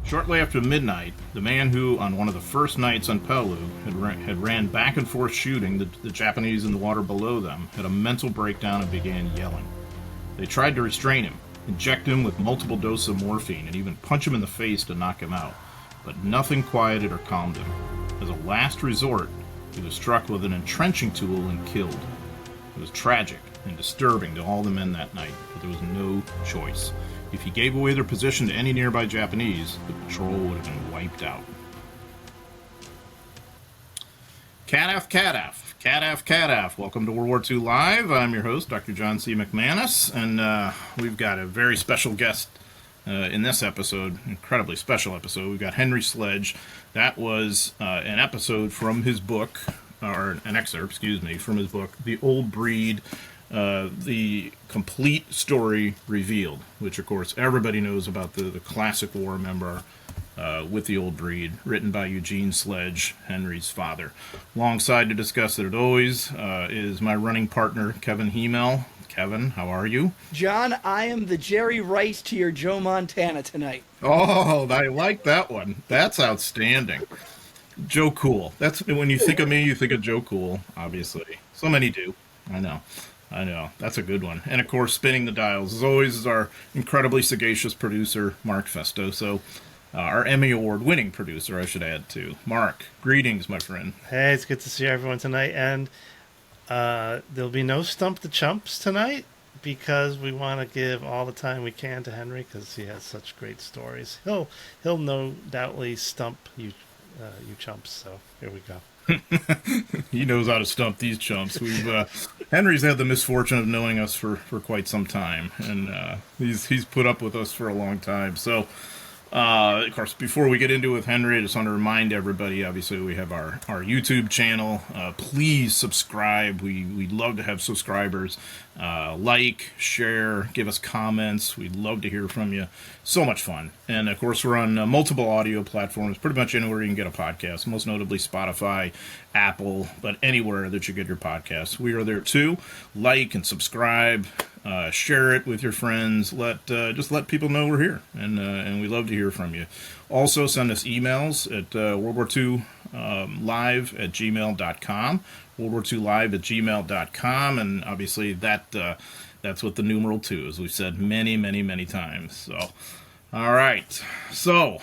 Shortly after midnight, the man who, on one of the first nights on Peleliu, had ran back and forth shooting the Japanese in the water below them, had a mental breakdown and began yelling. They tried to restrain him, inject him with multiple doses of morphine, and even punch him in the face to knock him out, but nothing quieted or calmed him. As a last resort, he was struck with an entrenching tool and killed. It was tragic and disturbing to all the men that night, but there was no choice. If he gave away their position to any nearby Japanese, the patrol would have been wiped out. Cat-aff. Welcome to World War II Live. I'm your host, Dr. John C. McManus, and we've got a very special guest in this episode, incredibly special episode. We've got Henry Sledge. That was an episode from his book, or an excerpt, from his book, The Old Breed, the complete story revealed, which of course everybody knows about the classic war memoir with the Old Breed, written by Eugene Sledge, Henry's father. Alongside to discuss it, as always, is my running partner, Kevin Hymel. Kevin, how are you? John, I am the Jerry Rice to your Joe Montana tonight. Oh, I like that one. That's outstanding. Joe Cool. That's when you think of me, you think of Joe Cool, obviously. So many do. I know. That's a good one. And of course, spinning the dials, as always, is our incredibly sagacious producer, Mark Fastoso. Our Emmy Award-winning producer, I should add, too. Mark, greetings, my friend. Hey, it's good to see everyone tonight. And there'll be no Stump the Chumps tonight because we want to give all the time we can to Henry because he has such great stories. He'll no doubtly stump you chumps. So here we go. He knows how to stump these chumps. Henry's had the misfortune of knowing us for quite some time, and he's put up with us for a long time. So, of course, before we get into it with Henry, I just want to remind everybody, obviously, we have our YouTube channel. Please subscribe. We'd love to have subscribers. Like, share, give us comments. We'd love to hear from you. So much fun. And, of course, we're on multiple audio platforms, pretty much anywhere you can get a podcast, most notably Spotify, Apple, but anywhere that you get your podcasts. We are there, too. Like and subscribe. Share it with your friends. Just let people know we're here, and we love to hear from you. Also, send us emails at World War II Live at gmail.com, World War II Live at gmail.com, and obviously that's what the numeral 2 is. We've said many, many, many times. So, all right. So,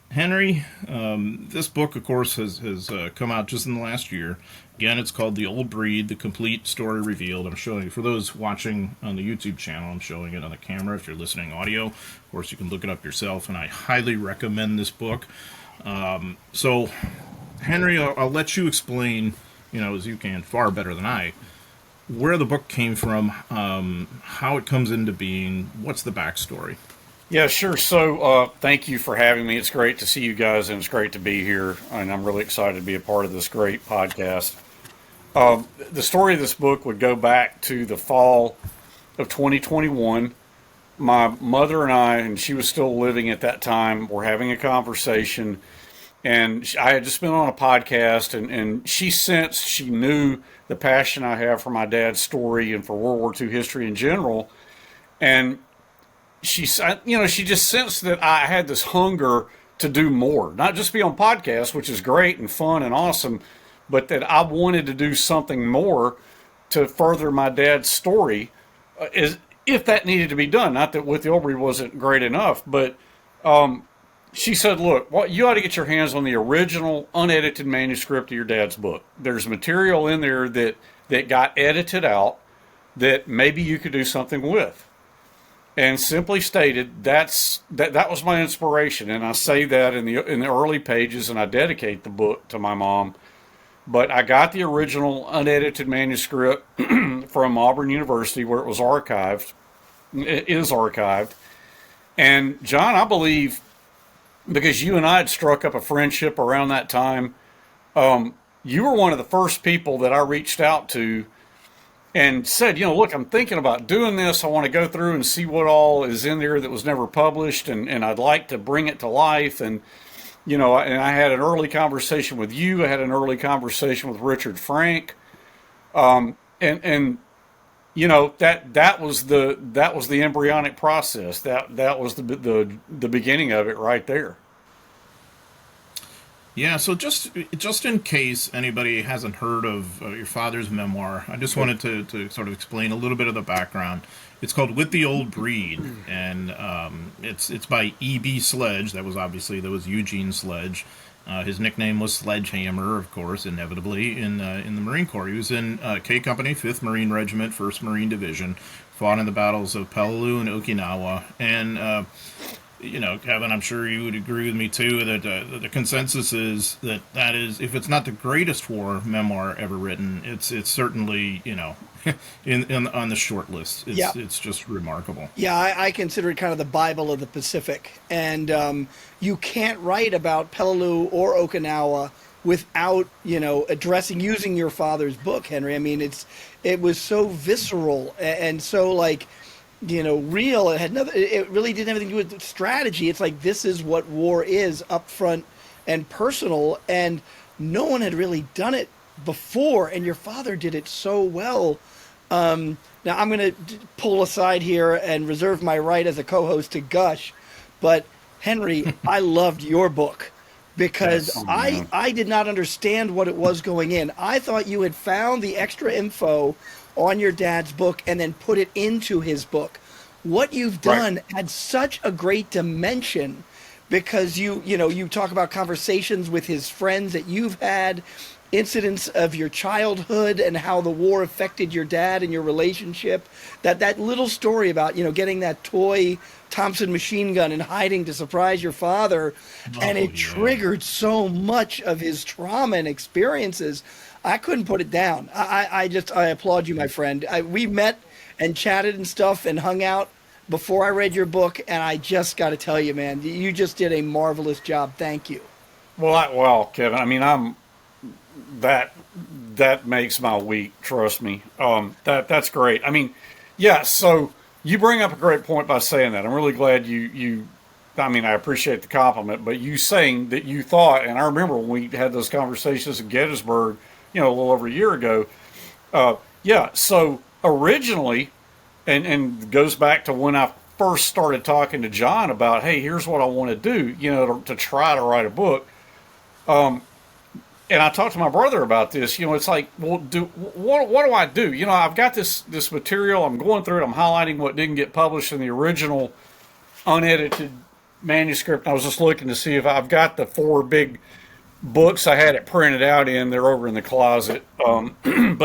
Henry, this book, of course, has come out just in the last year. Again, it's called The Old Breed, The Complete Story Revealed. I'm showing you, for those watching on the YouTube channel, I'm showing it on the camera. If you're listening audio, of course, you can look it up yourself, and I highly recommend this book. So, Henry, I'll let you explain, as you can, far better than I, where the book came from, how it comes into being, what's the backstory? Yeah, sure. So thank you for having me. It's great to see you guys, and it's great to be here, and I'm really excited to be a part of this great podcast. The story of this book would go back to the fall of 2021. My mother and I, and she was still living at that time, were having a conversation, and I had just been on a podcast, and she sensed, she knew the passion I have for my dad's story and for World War II history in general, and she just sensed that I had this hunger to do more, not just be on podcasts, which is great and fun and awesome, but that I wanted to do something more to further my dad's story, if that needed to be done. Not that With the Old Breed wasn't great enough, but she said, look, you ought to get your hands on the original unedited manuscript of your dad's book. There's material in there that got edited out that maybe you could do something with. And simply stated, that was my inspiration, and I say that in the early pages, and I dedicate the book to my mom. But I got the original unedited manuscript from Auburn University, where it was archived. It is archived. And John, I believe, because you and I had struck up a friendship around that time, you were one of the first people that I reached out to and said, look, I'm thinking about doing this. I want to go through and see what all is in there that was never published, and I'd like to bring it to life. And and I had an early conversation with you. I had an early conversation with Richard Frank. And that was the embryonic process. That was the beginning of it right there. Yeah, so just in case anybody hasn't heard of your father's memoir, I just wanted to sort of explain a little bit of the background. It's called With the Old Breed, and it's by E.B. Sledge. There was Eugene Sledge. His nickname was Sledgehammer, of course, inevitably in the Marine Corps. He was in K Company, 5th Marine Regiment, 1st Marine Division, fought in the battles of Peleliu and Okinawa, and Kevin, I'm sure you would agree with me too that the consensus is that is, if it's not the greatest war memoir ever written, it's certainly in on the short list. It's just remarkable. Yeah, I consider it kind of the Bible of the Pacific, and you can't write about Peleliu or Okinawa without using your father's book, Henry. I mean, it was so visceral and so real. It really didn't have anything to do with strategy. It's like, this is what war is, upfront and personal, and no one had really done it before, and your father did it so well. Now I'm going to pull aside here and reserve my right as a co-host to gush, but Henry, I loved your book because I did not understand what it was going in. I thought you had found the extra info on your dad's book and then put it into his book. What you've done had such a great dimension, because you talk about conversations with his friends that you've had, incidents of your childhood and how the war affected your dad and your relationship. That little story about getting that toy Thompson machine gun and hiding to surprise your father, and it triggered so much of his trauma and experiences. I couldn't put it down. I applaud you, my friend. We met and chatted and stuff and hung out before I read your book, and I just got to tell you, man, you just did a marvelous job. Thank you. Well, Kevin, I mean, that makes my week. Trust me. That's great. I mean, yeah. So you bring up a great point by saying that. I'm really glad you. I mean, I appreciate the compliment, but you saying that you thought, and I remember when we had those conversations in Gettysburg, a little over a year ago. So originally, and goes back to when I first started talking to John about, hey, here's what I want to do, to try to write a book. And I talked to my brother about this. It's like, well, what do I do? I've got this material. I'm going through it. I'm highlighting what didn't get published in the original unedited manuscript. I was just looking to see if I've got the 4 big books I had it printed out in. They're over in the closet. And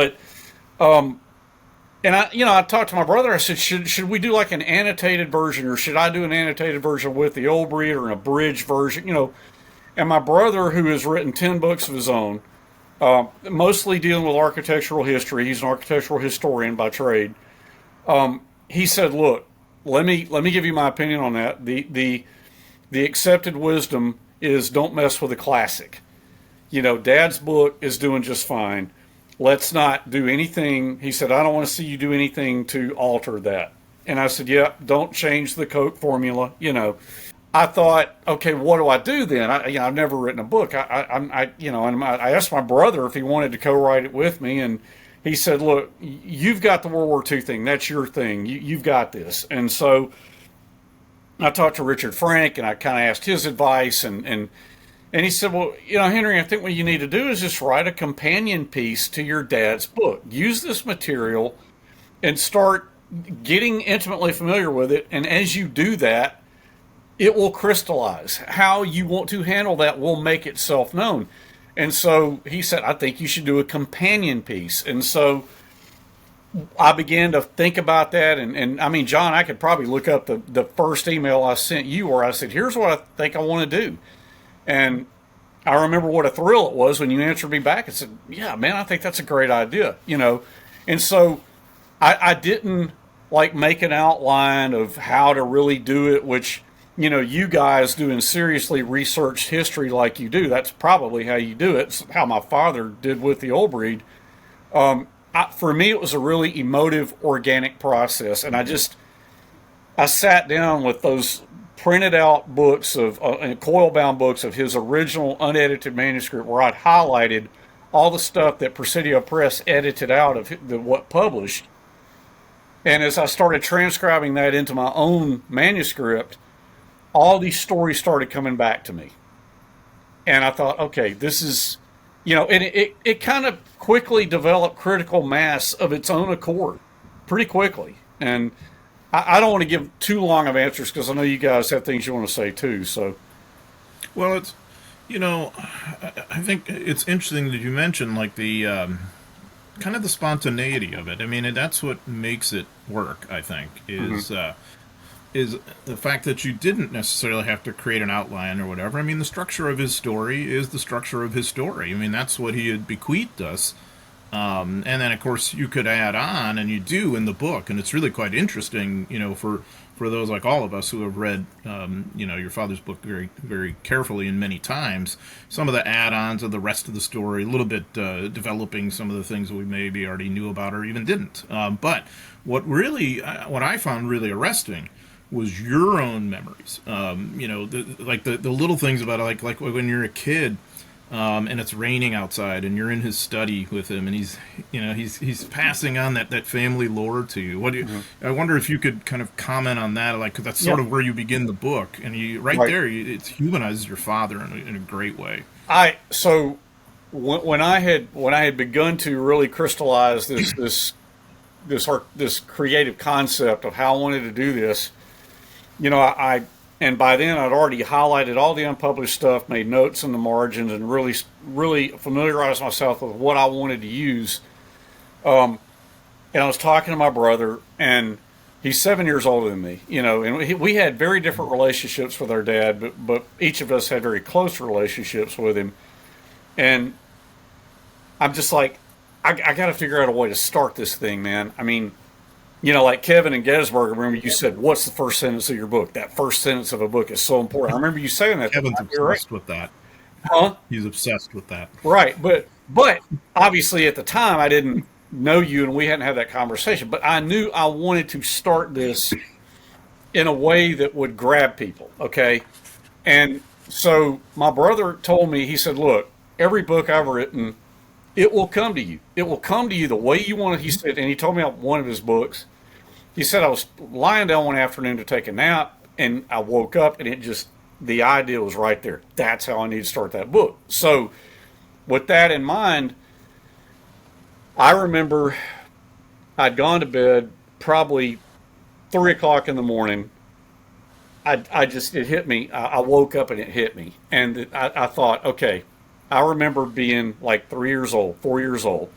I talked to my brother. I said, should we do like an annotated version, or should I do an annotated version with the old breed, or an abridged version? And my brother, who has written 10 books of his own, mostly dealing with architectural history. He's an architectural historian by trade. He said, look, let me give you my opinion on that. The accepted wisdom is don't mess with a classic. Dad's book is doing just fine. Let's not do anything. He said, I don't want to see you do anything to alter that. And I said, yeah, don't change the Coke formula. I thought, okay, what do I do then? I've never written a book. I asked my brother if he wanted to co-write it with me, and he said, look, you've got the World War II thing. That's your thing. You've got this. And so I talked to Richard Frank, and I kind of asked his advice, and he said, well, Henry, I think what you need to do is just write a companion piece to your dad's book. Use this material and start getting intimately familiar with it. And as you do that, it will crystallize. How you want to handle that will make itself known. And so he said, I think you should do a companion piece. And so I began to think about that. And I mean, John, I could probably look up the first email I sent you where I said, here's what I think I want to do. And I remember what a thrill it was when you answered me back and said, yeah, man, I think that's a great idea, And so I didn't make an outline of how to really do it, which, you guys doing seriously researched history like you do, that's probably how you do it. It's how my father did with the old breed. For me, it was a really emotive, organic process. And I sat down with those printed out books of coil bound books of his original unedited manuscript, where I'd highlighted all the stuff that Presidio Press edited out of what published. And as I started transcribing that into my own manuscript, all these stories started coming back to me. And I thought, okay, this is, and it kind of quickly developed critical mass of its own accord pretty quickly. And I don't want to give too long of answers because I know you guys have things you want to say too. So, Well, it's, I think it's interesting that you mentioned like the kind of the spontaneity of it. I mean, and that's what makes it work. I think is the fact that you didn't necessarily have to create an outline or whatever. I mean, the structure of his story is the structure of his story. I mean, that's what he had bequeathed us. And then, of course, you could add on, and you do in the book, and it's really quite interesting, for those like all of us who have read, your father's book very, very carefully and many times. Some of the add-ons of the rest of the story, a little bit developing some of the things that we maybe already knew about or even didn't. But what I found really arresting was your own memories. The little things about it, like when you're a kid. And it's raining outside, and you're in his study with him, and he's passing on that family lore to you. I wonder if you could kind of comment on that, like, because that's sort of where you begin the book, and it humanizes your father in a great way. When I had begun to really crystallize this creative concept of how I wanted to do this, and by then I'd already highlighted all the unpublished stuff, made notes in the margins, and really familiarized myself with what I wanted to use. And I was talking to my brother, and he's 7 years older than me, and we had very different relationships with our dad, but each of us had very close relationships with him. And I'm just like, I got to figure out a way to start this thing, man. I mean, like Kevin and Gettysburg, I remember you said, what's the first sentence of your book? That first sentence of a book is so important. I remember you saying that. Kevin's obsessed with that. Huh? He's obsessed with that. Right. But obviously at the time I didn't know you and we hadn't had that conversation. But I knew I wanted to start this in a way that would grab people. Okay. And so my brother told me, he said, look, every book I've written, it will come to you. It will come to you the way you want it. He said, and he told me one of his books. He said, I was lying down one afternoon to take a nap, and I woke up, and the idea was right there. That's how I need to start that book. So with that in mind, I remember I'd gone to bed probably 3 o'clock in the morning. It hit me. I woke up and it hit me. And I thought, okay, I remember being like 4 years old,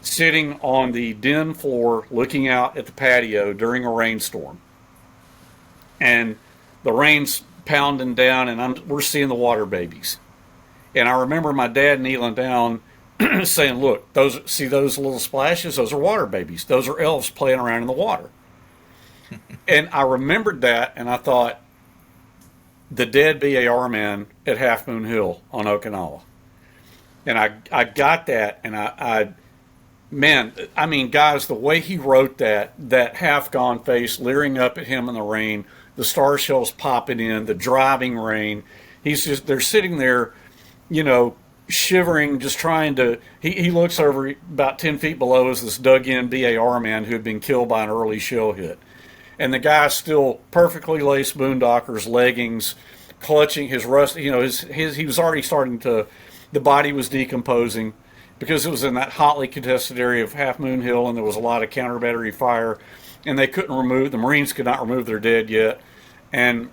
sitting on the den floor looking out at the patio during a rainstorm. And the rain's pounding down, and we're seeing the water babies. And I remember my dad kneeling down saying, look, see those little splashes? Those are water babies. Those are elves playing around in the water. And I remembered that, and I thought, the dead BAR man at Half Moon Hill on Okinawa. And I got that, and man, I mean, guys, the way he wrote that half-gone face leering up at him in the rain, the star shells popping in, the driving rain, they're sitting there, shivering, just trying to, he looks over about 10 feet below is this dug-in BAR man who had been killed by an early shell hit. And the guy's still perfectly laced boondockers, leggings, clutching his rust, he was already starting to, the body was decomposing, because it was in that hotly contested area of Half Moon Hill, and there was a lot of counter battery fire, and the Marines could not remove their dead yet. And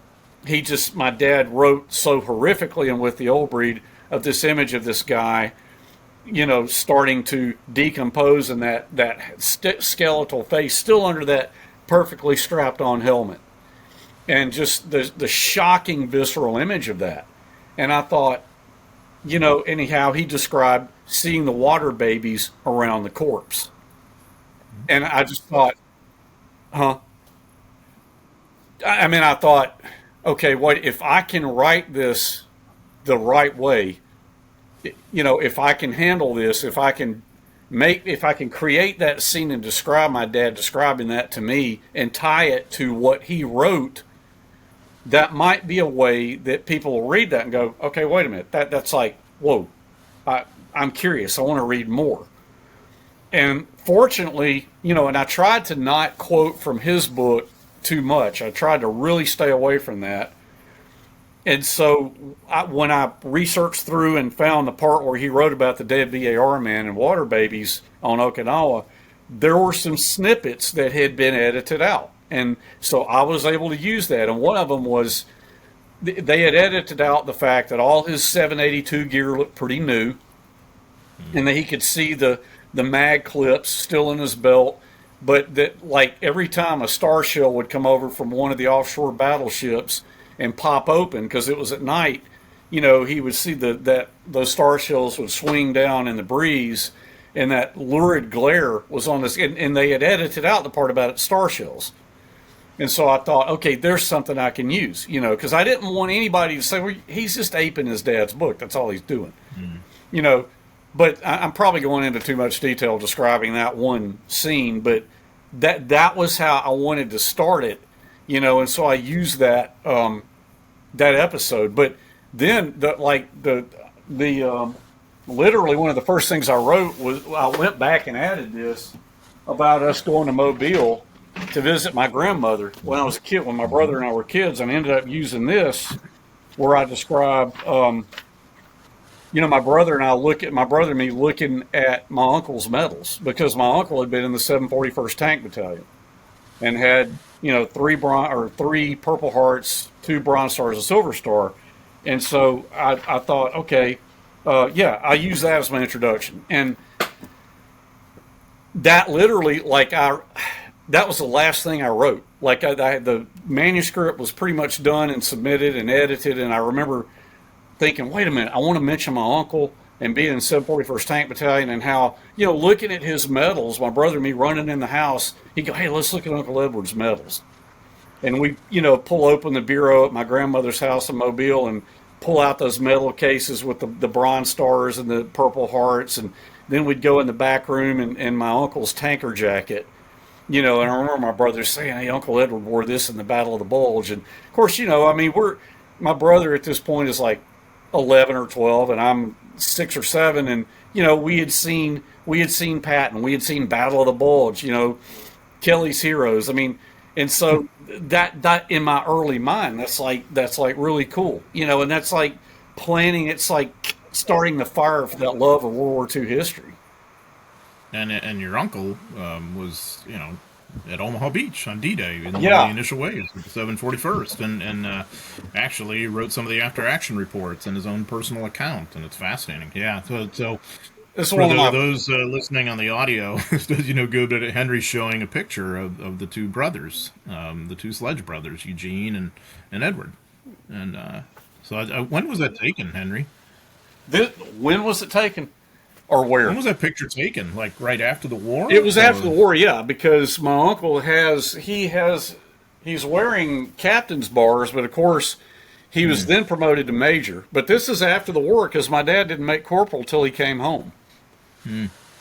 my dad wrote so horrifically and with the old breed of this image of this guy, starting to decompose in that skeletal face, still under that perfectly strapped on helmet. And just the shocking visceral image of that. And I thought, anyhow, he described seeing the water babies around the corpse. And I just thought, I thought, okay, what if I can write this the right way? If I can handle this, if I can create that scene and describe my dad describing that to me and tie it to what he wrote, that might be a way that people will read that and go, okay, wait a minute, that's like, whoa, I'm curious, I want to read more. And fortunately, and I tried to not quote from his book too much. I tried to really stay away from that. And so when I researched through and found the part where he wrote about the dead VAR man and water babies on Okinawa, there were some snippets that had been edited out. And so I was able to use that. And one of them was they had edited out the fact that all his 782 gear looked pretty new, and that he could see the mag clips still in his belt, but that like every time a star shell would come over from one of the offshore battleships and pop open, because it was at night, he would see that those star shells would swing down in the breeze, and that lurid glare was on this, and they had edited out the part about it, star shells. And so I thought, okay, there's something I can use, because I didn't want anybody to say, well, he's just aping his dad's book. That's all he's doing, But I'm probably going into too much detail describing that one scene, but that was how I wanted to start it, and so I used that that episode. But then literally one of the first things I wrote was I went back and added this about us going to Mobile to visit my grandmother when I was a kid, when my brother and I were kids, and I ended up using this where I described, my brother and me looking at my uncle's medals, because my uncle had been in the 741st Tank Battalion and had, 3 Purple Hearts, 2 Bronze Stars, a Silver Star. And so I thought, okay, I use that as my introduction. And that literally, that was the last thing I wrote. The manuscript was pretty much done and submitted and edited, and I remember thinking, wait a minute, I want to mention my uncle and being in 741st Tank Battalion, and how, looking at his medals, my brother and me running in the house, he'd go, hey, let's look at Uncle Edward's medals. And we, pull open the bureau at my grandmother's house in Mobile and pull out those medal cases with the Bronze Stars and the Purple Hearts, and then we'd go in the back room and my uncle's tanker jacket. And I remember my brother saying, hey, Uncle Edward wore this in the Battle of the Bulge. And, of course, my brother at this point is like 11 or 12, and I'm 6 or 7. And, we had seen Patton. We had seen Battle of the Bulge, Kelly's Heroes. And so that in my early mind, that's like really cool, and that's like planning. It's like starting the fire for that love of World War II history. And your uncle was, at Omaha Beach on D-Day in the initial waves with the 741st, and actually wrote some of the after-action reports in his own personal account, and it's fascinating. Yeah, so for those listening on the audio, good that Henry's showing a picture of the two brothers, the two Sledge brothers, Eugene and Edward. And when was that taken, Henry? When was it taken? Or where? When was that picture taken? Like right after the war? It was after the war, yeah, because my uncle he's wearing captain's bars, but of course he was then promoted to major. But this is after the war, because my dad didn't make corporal till he came home.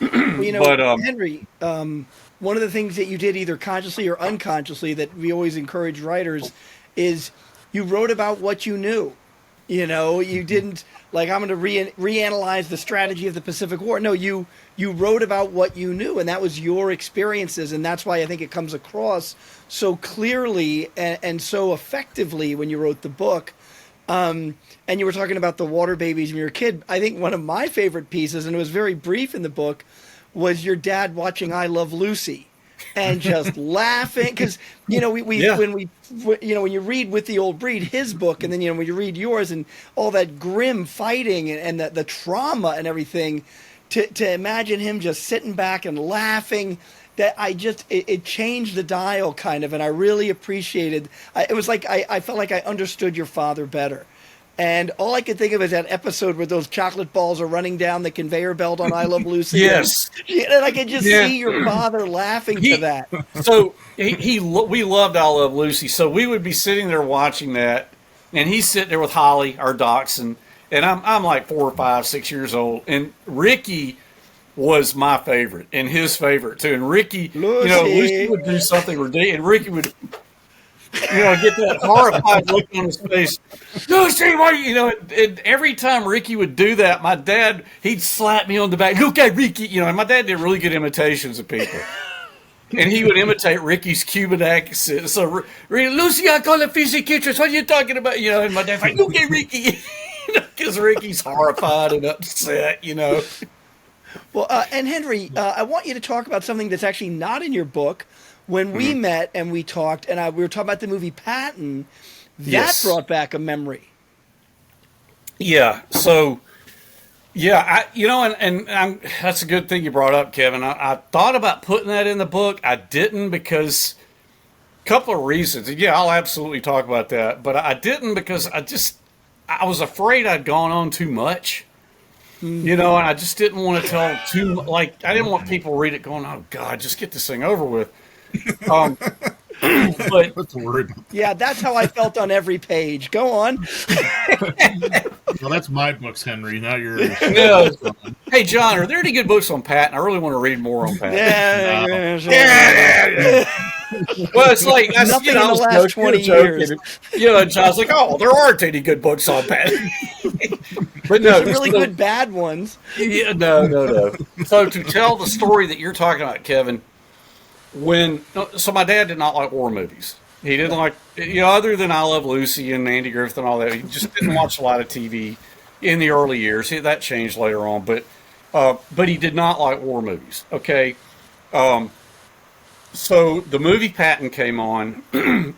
Well, Henry, one of the things that you did either consciously or unconsciously that we always encourage writers is you wrote about what you knew. You didn't I'm going to reanalyze the strategy of the Pacific War. No, you wrote about what you knew, and that was your experiences, and that's why I think it comes across so clearly and so effectively when you wrote the book. And you were talking about the water babies when you were a kid. I think one of my favorite pieces, and it was very brief in the book, was your dad watching I Love Lucy. And just laughing, because when you read With the Old Breed, his book, and then when you read yours and all that grim fighting and the trauma and everything, to imagine him just sitting back and laughing, that it changed the dial kind of, and I really appreciated. It was like I felt like I understood your father better. And all I could think of is that episode where those chocolate balls are running down the conveyor belt on I Love Lucy. Yes. And I could just see your father laughing to that. So we loved I Love Lucy. So we would be sitting there watching that, and he's sitting there with Holly, our dachshund, and I'm like 4 or 5, 6 years old. And Ricky was my favorite and his favorite too. And Ricky, Lucy would do something ridiculous, and Ricky would get that horrified look on his face. Lucy, why, and every time Ricky would do that, my dad, he'd slap me on the back. Look at Ricky, and my dad did really good imitations of people. And he would imitate Ricky's Cuban accent. So, Lucy, I call it fishy kitchens. What are you talking about? And my dad's like, look at Ricky. Because Ricky's horrified and upset, Well, and Henry, I want you to talk about something that's actually not in your book. When we met and we talked, and we were talking about the movie Patton, that brought back a memory. Yeah. So, yeah, and that's a good thing you brought up, Kevin. I thought about putting that in the book. I didn't because a couple of reasons. Yeah, I'll absolutely talk about that. But I didn't because I was afraid I'd gone on too much. And I just didn't want to tell too, I didn't want people to read it going, oh, God, just get this thing over with. But That's a word. Yeah, that's how I felt on every page. Go on. Well, that's my books, Henry, not yours. Yeah. Hey, John, are there any good books on Patton? I really want to read more on Patton. Yeah. Well, it's like Nothing in the last 20 years. And John's like, oh, there aren't any good books on Patton. But no, Really good bad ones. Yeah, no. So to tell the story that you're talking about, Kevin, so my dad did not like war movies. He didn't like, other than I Love Lucy and Andy Griffith and all that. He just didn't watch a lot of TV in the early years. That changed later on, but he did not like war movies. Okay, so the movie Patton came on,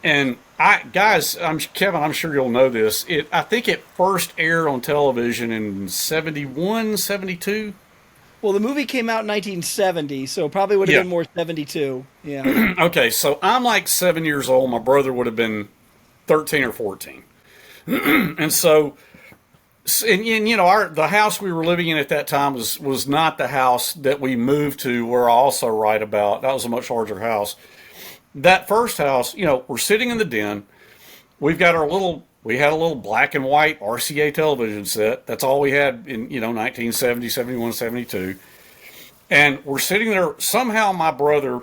and Kevin, I'm sure you'll know this. I think it first aired on television in 71, 72. Well, the movie came out in 1970, so probably would have been more 72. Yeah. Okay, so I'm like 7 years old. My brother would have been 13 or 14. And so, the house we were living in at that time was not the house that we moved to, where I also write about. That was a much larger house. That first house, we're sitting in the den. We had a little black and white RCA television set. That's all we had in, 1970, 71, 72. And we're sitting there. Somehow my brother,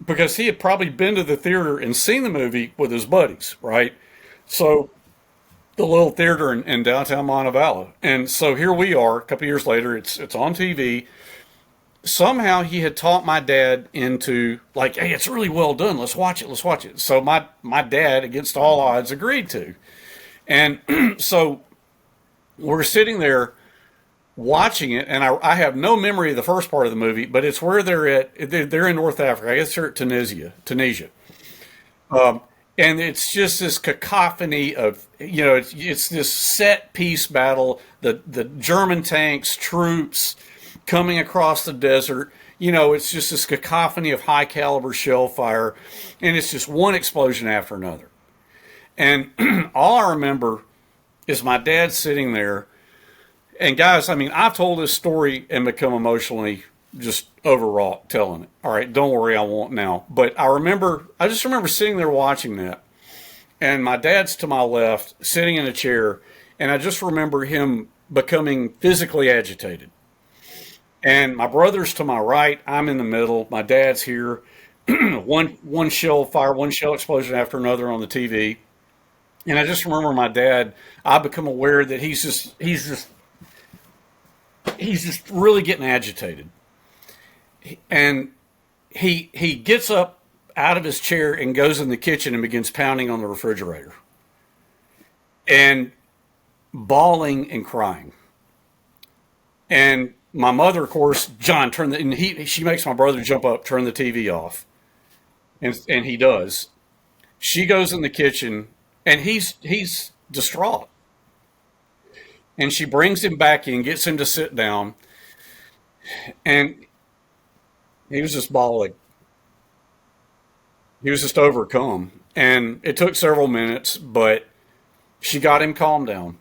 because he had probably been to the theater and seen the movie with his buddies, right? So the little theater in downtown Montevallo. And so here we are a couple years later. It's on TV. Somehow he had taught my dad into hey, it's really well done. Let's watch it. So my dad, against all odds, agreed to. And so we're sitting there watching it, and I have no memory of the first part of the movie, but it's where they're in North Africa. I guess they're at Tunisia. And it's just this cacophony of, it's this set piece battle, the German tanks, troops coming across the desert. It's just this cacophony of high caliber shell fire, and it's just one explosion after another. And all I remember is my dad sitting there. And guys, I've told this story and become emotionally just overwrought telling it. All right, don't worry, I won't now. But I just remember sitting there watching that. And my dad's to my left, sitting in a chair. And I just remember him becoming physically agitated. And my brother's to my right. I'm in the middle. My dad's here. one shell explosion after another on the TV. And I just remember my dad, I become aware that he's just really getting agitated. And he gets up out of his chair and goes in the kitchen and begins pounding on the refrigerator and bawling and crying. And my mother, of course, John, she makes my brother jump up, turn the TV off. And he does. She goes in the kitchen, and he's distraught. And she brings him back in, gets him to sit down, and he was just bawling. He was just overcome. And it took several minutes, but she got him calmed down.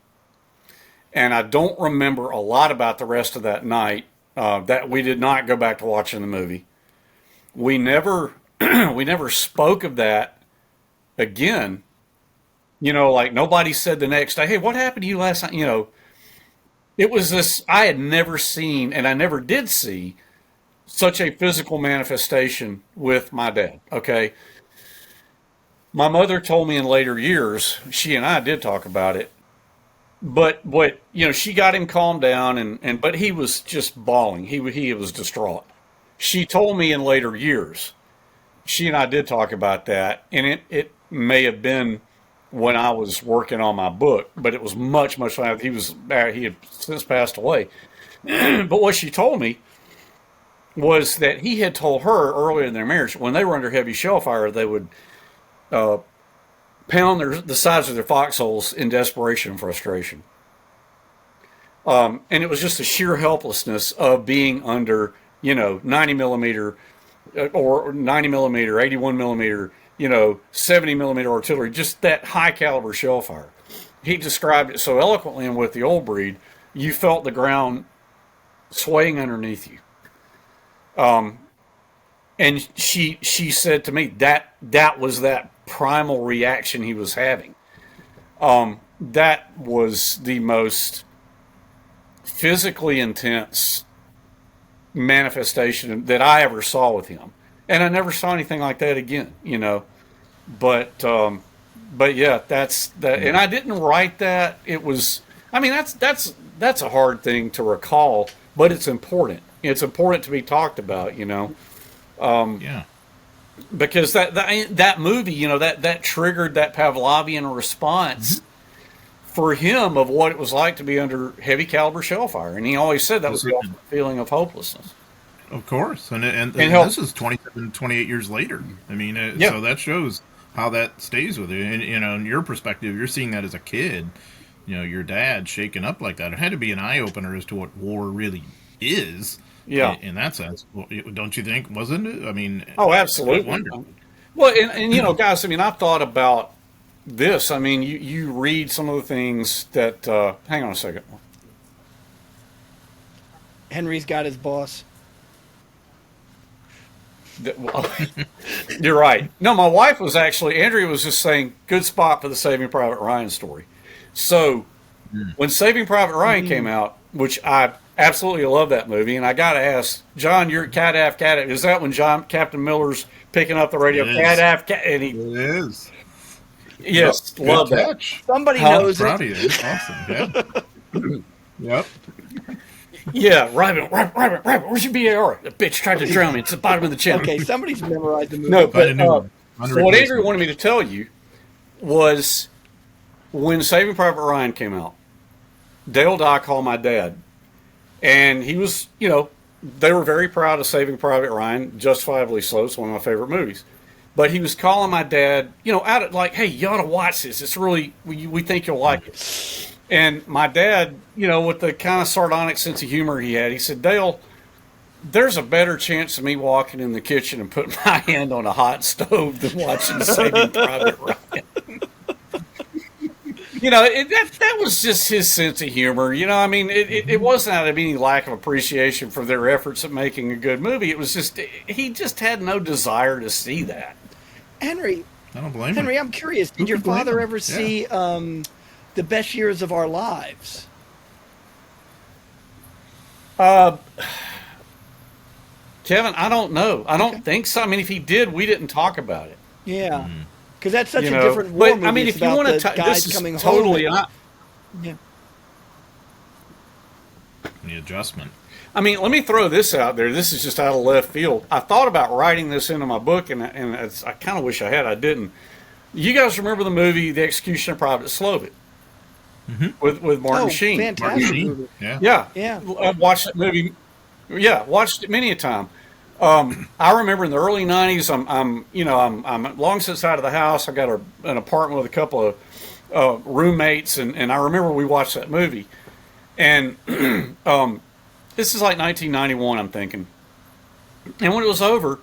And I don't remember a lot about the rest of that night. That we did not go back to watching the movie. We never spoke of that again. Nobody said the next day, hey, what happened to you last night? It was this, I had never seen, and I never did see, such a physical manifestation with my dad, okay? My mother told me in later years, she and I did talk about it, but what, she got him calmed down, but he was just bawling. He was distraught. She told me in later years, she and I did talk about that, and it may have been when I was working on my book, but it was much, much later. He had since passed away. But what she told me was that he had told her earlier in their marriage, when they were under heavy shell fire, they would pound the sides of their foxholes in desperation and frustration. And it was just the sheer helplessness of being under, 90 millimeter or 90 millimeter, 81 millimeter, 70 millimeter artillery, just that high caliber shell fire. He described it so eloquently, and with the old breed, you felt the ground swaying underneath you. And she said to me that was that primal reaction he was having. That was the most physically intense manifestation that I ever saw with him, and I never saw anything like that again. But yeah, that's that. And I didn't write that. It was. I mean, that's a hard thing to recall, but it's important. It's important to be talked about. Yeah. Because that movie, that triggered that Pavlovian response for him of what it was like to be under heavy caliber shell fire, and he always said that was the ultimate feeling of hopelessness. Of course, and this is 27, 28 years later. I mean, so that shows how that stays with you. And in your perspective, you're seeing that as a kid. Your dad shaken up like that. It had to be an eye opener as to what war really is. Yeah, in that sense, don't you think? Wasn't it? I mean, oh, absolutely. Well, and guys, I mean, I've thought about this. I mean, you read some of the things that. Hang on a second. Henry's got his boss. You're right. No, my wife was actually. Andrea was just saying, good spot for the Saving Private Ryan story. So, when Saving Private Ryan came out, which I absolutely love that movie, and I got to ask, John, you're Cat-Aff, is that when Captain Miller's picking up the radio? Cat-Aff, and he... It is. Yes, yep, love that. Catch. Somebody knows proud it. Of you. It's awesome, yeah. Yep. Yeah, Rabbit, where's your BAR? The bitch tried to drown me. It's the bottom of the channel. Okay, somebody's memorized the movie. No, but so what Andrew wanted me to tell you was when Saving Private Ryan came out, Dale Dye called my dad. And he was, they were very proud of Saving Private Ryan, justifiably so. It's one of my favorite movies. But he was calling my dad, out at like, hey, you ought to watch this. It's really, we think you'll like it. And my dad, with the kind of sardonic sense of humor he had, he said, Dale, there's a better chance of me walking in the kitchen and putting my hand on a hot stove than watching Saving Private Ryan. That was just his sense of humor. I mean, it wasn't out of any lack of appreciation for their efforts at making a good movie. It was just, he just had no desire to see that. Henry, I don't blame Henry, him. I'm curious. Did your father ever see The Best Years of Our Lives? Kevin, I don't know. I don't think so. I mean, if he did, we didn't talk about it. Yeah. Because that's such a different war movie. I mean, if you want to, guys this coming is totally home. The adjustment. I mean, let me throw this out there. This is just out of left field. I thought about writing this into my book, and I kind of wish I had. I didn't. You guys remember the movie The Execution of Private Slovik with Martin Sheen? Fantastic movie. Yeah. I watched that movie. Yeah, watched it many a time. I remember in the early '90s. I'm long since out of the house. I got an apartment with a couple of roommates, and I remember we watched that movie. And this is like 1991. I'm thinking, and when it was over,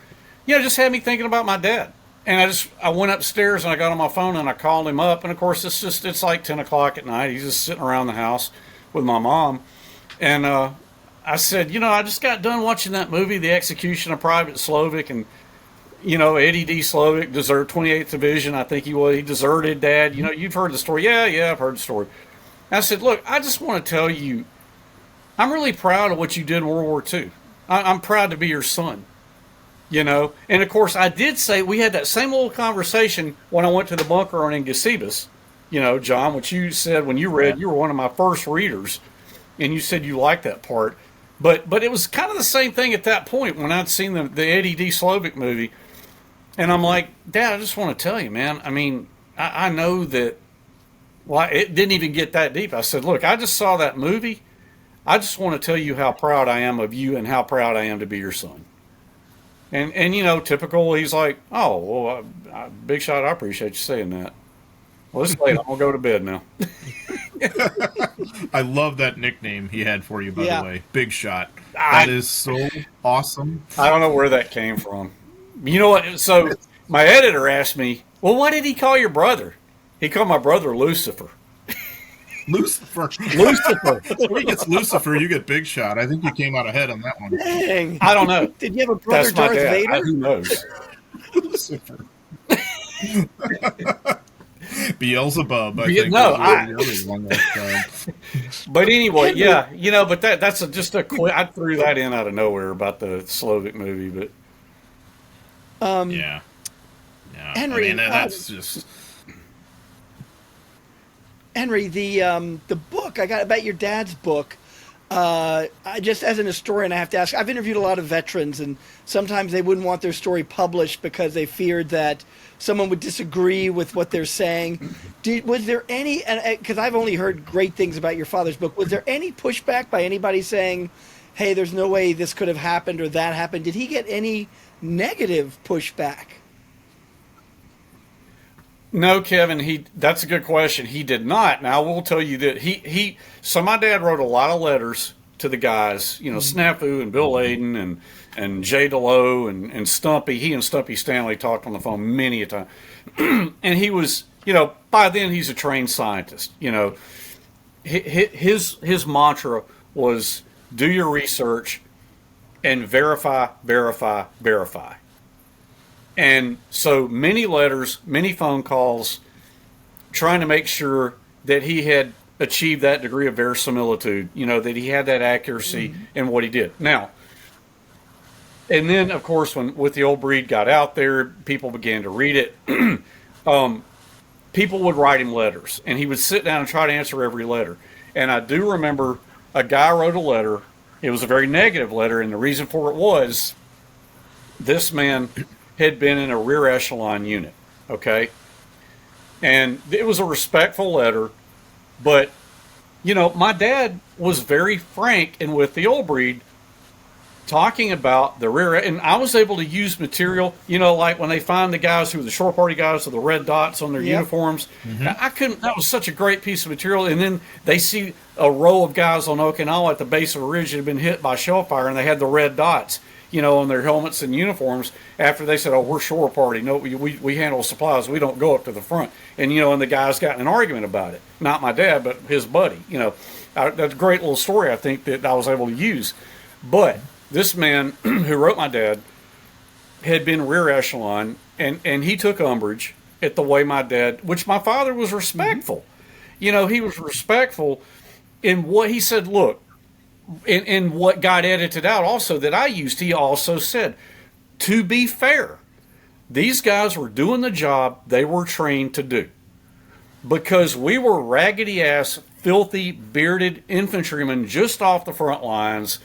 it just had me thinking about my dad. And I went upstairs and I got on my phone and I called him up. And of course, it's like 10 o'clock at night. He's just sitting around the house with my mom, and I said, I just got done watching that movie, The Execution of Private Slovik, and, Eddie D. Slovik deserted 28th Division. I think he deserted, Dad. You've heard the story. Yeah, I've heard the story. I said, look, I just want to tell you, I'm really proud of what you did in World War II. I'm proud to be your son. You know, and of course, I did say we had that same little conversation when I went to the bunker on Ingusibus. You know, John, what you said when you read, you were one of my first readers, and you said you liked that part. But it was kind of the same thing at that point when I'd seen the Eddie D. Slovic movie, and I'm like, Dad, I just want to tell you, man. I mean, I know that. Well, it didn't even get that deep. I said, look, I just saw that movie. I just want to tell you how proud I am of you and how proud I am to be your son. And you know, typical, he's like, oh, well, Big Shot, I appreciate you saying that. Well, it's late. I'm going to go to bed now. I love that nickname he had for you, by the way. Big Shot. That is so awesome. I don't know where that came from. You know what? So my editor asked me, well, what did he call your brother? He called my brother Lucifer. Lucifer. Lucifer. If he gets Lucifer, you get Big Shot. I think you came out ahead on that one. Dang. I don't know. Did you have a brother, That's my Darth dad. Vader? Who knows? Lucifer. Beelzebub, I think. No, was the other one that, but anyway, yeah, you know, but that's just a quick. I threw that in out of nowhere about the Slovic movie, but yeah. Henry, I mean, that's just. Henry, the book I got about your dad's book. I just, as an historian, I have to ask. I've interviewed a lot of veterans, and sometimes they wouldn't want their story published because they feared that someone would disagree with what they're saying. Was there any? Because I've only heard great things about your father's book. Was there any pushback by anybody saying, "Hey, there's no way this could have happened or that happened"? Did he get any negative pushback? no, Kevin. That's a good question. He did not. Now I will tell you that So my dad wrote a lot of letters to the guys. You know, Snafu and Bill Aden and Jay DeLoe and Stumpy. He and Stumpy Stanley talked on the phone many a time. And he was, you know, by then he's a trained scientist. You know, his mantra was do your research and verify, verify, verify. And so many letters, many phone calls, trying to make sure that he had achieved that degree of verisimilitude, you know, that he had that accuracy in what he did. Now, and then, of course, with the old breed got out there, people began to read it. People would write him letters, and he would sit down and try to answer every letter. And I do remember a guy wrote a letter. It was a very negative letter, and the reason for it was this man had been in a rear echelon unit, okay? And it was a respectful letter, but, you know, my dad was very frank and with the old breed talking about the rear, and I was able to use material, you know, like when they find the guys who were the shore party guys with the red dots on their uniforms. I couldn't, that was such a great piece of material. And then they see a row of guys on Okinawa at the base of a ridge that had been hit by shell fire, and they had the red dots, you know, on their helmets and uniforms after they said, oh, we're shore party. No, we handle supplies. We don't go up to the front. And, you know, and the guys got in an argument about it. Not my dad, but his buddy. You know, that's a great little story, I think, that I was able to use. But this man who wrote my dad had been rear echelon, and he took umbrage at the way my dad, which my father was respectful. You know, he was respectful in what he said. Look, in what got edited out also that I used, he also said, to be fair, these guys were doing the job they were trained to do. Because we were raggedy-ass, filthy, bearded infantrymen just off the front lines.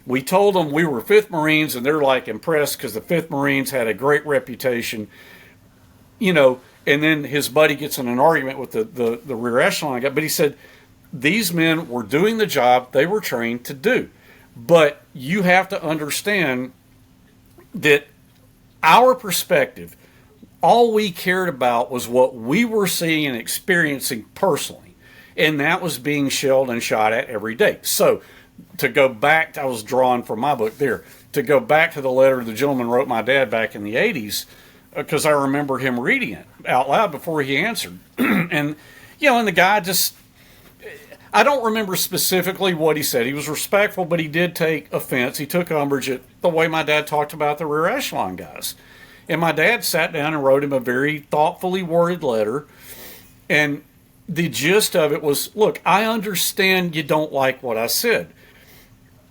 We told them we were 5th Marines, and they're like impressed because the 5th Marines had a great reputation. You know, and then his buddy gets in an argument with the rear echelon guy. But he said, these men were doing the job they were trained to do. But you have to understand that our perspective, all we cared about was what we were seeing and experiencing personally. And that was being shelled and shot at every day. So to go back, I was drawing from my book there, to go back to the letter the gentleman wrote my dad back in the 80s, because I remember him reading it out loud before he answered. And, you know, and the guy just, I don't remember specifically what he said. He was respectful, but he did take offense. He took umbrage at the way my dad talked about the rear echelon guys. And my dad sat down and wrote him a very thoughtfully worded letter. And the gist of it was, look, I understand you don't like what I said.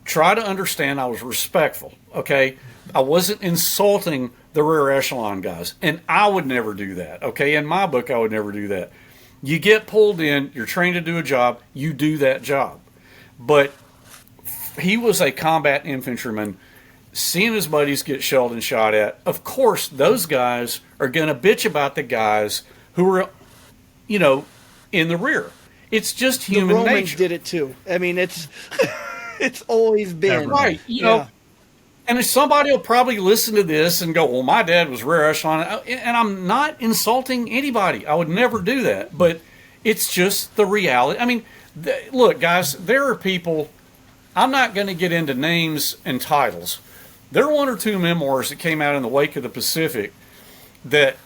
Try to understand I was respectful, okay? I wasn't insulting the rear echelon guys, and I would never do that. Okay, in my book, I would never do that. You get pulled in, you're trained to do a job, you do that job. But he was a combat infantryman, seeing his buddies get shelled and shot at. Of course, those guys are going to bitch about the guys who are, in the rear. It's just human the Romans nature. did it too. I mean, it's it's always been Right. And if somebody will probably listen to this and go, well, my dad was rear echelon. And I'm not insulting anybody. I would never do that. But it's just the reality. I mean, look, guys, there are people, I'm not going to get into names and titles. There are one or two memoirs that came out in the wake of the Pacific that